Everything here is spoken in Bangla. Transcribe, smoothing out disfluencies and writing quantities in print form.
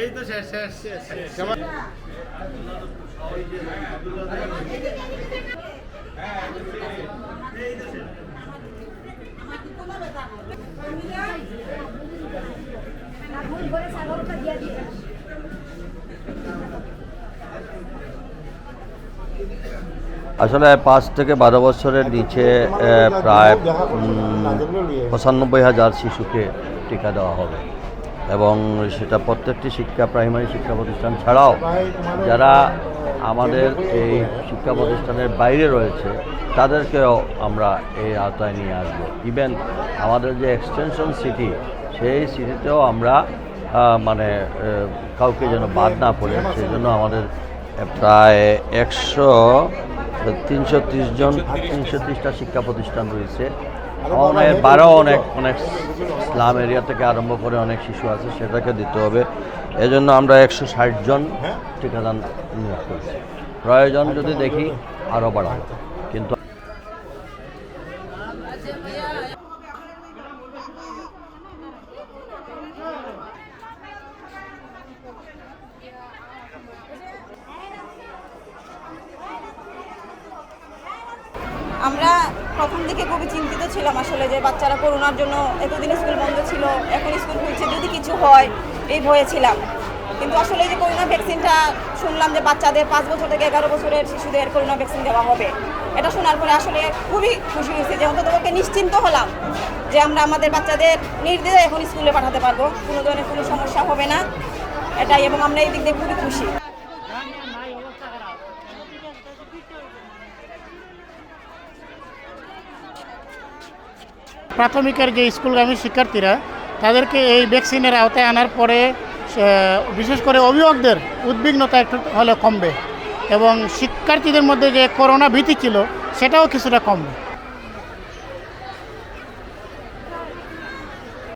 এই তো শেষ শেষ শেষ আসলে 5 থেকে 12 বছরের নিচে প্রায় 95,000 শিশুকে টিকা দেওয়া হবে এবং সেটা প্রত্যেকটি প্রাইমারি শিক্ষা প্রতিষ্ঠান ছাড়াও যারা আমাদের এই শিক্ষা প্রতিষ্ঠানের বাইরে রয়েছে তাদেরকেও আমরা এই আওতায় নিয়ে আসবো। ইভেন আমাদের যে এক্সটেনশন সিটি সেই সিটিতেও আমরা কাউকে যেন বাদ না পড়ে সেই জন্য আমাদের প্রায় 330টা শিক্ষা প্রতিষ্ঠান রয়েছে। অনেক স্লাম এরিয়া থেকে আরম্ভ করে অনেক শিশু আছে, সেটাকে দিতে হবে। এজন্য আমরা 160 জন টিকাদান নিয়োগ করেছি। প্রয়োজন যদি দেখি আরও বাড়াবো, কিন্তু আমরা প্রথম দিকে খুবই চিন্তিত ছিলাম আসলে যে বাচ্চারা করোনার জন্য এতদিন স্কুল বন্ধ ছিল, এখন স্কুল খুলছে, যদি কিছু হয় এই ভয়ে ছিলাম। কিন্তু আসলে যে করোনা ভ্যাকসিনটা শুনলাম যে বাচ্চাদের 5 বছর থেকে 11 বছরের শিশুদের করোনা ভ্যাকসিন দেওয়া হবে, এটা শোনার পরে আসলে খুবই খুশি হয়েছে যে অন্তত নিশ্চিন্ত হলাম যে আমরা আমাদের বাচ্চাদের নির্দ্বিধায় এখন স্কুলে পাঠাতে পারবো, কোনো ধরনের কোনো সমস্যা হবে না এটাই, এবং আমরা এই দিক দিয়ে খুবই খুশি। প্রাথমিকের যে স্কুলগামী শিক্ষার্থীরা তাদেরকে এই ভ্যাকসিনের আওতায় আনার পরে বিশেষ করে অভিভাবকদের উদ্বিগ্নতা একটু হলে কমবে এবং শিক্ষার্থীদের মধ্যে যে করোনা ভীতি ছিল সেটাও কিছুটা কমবে।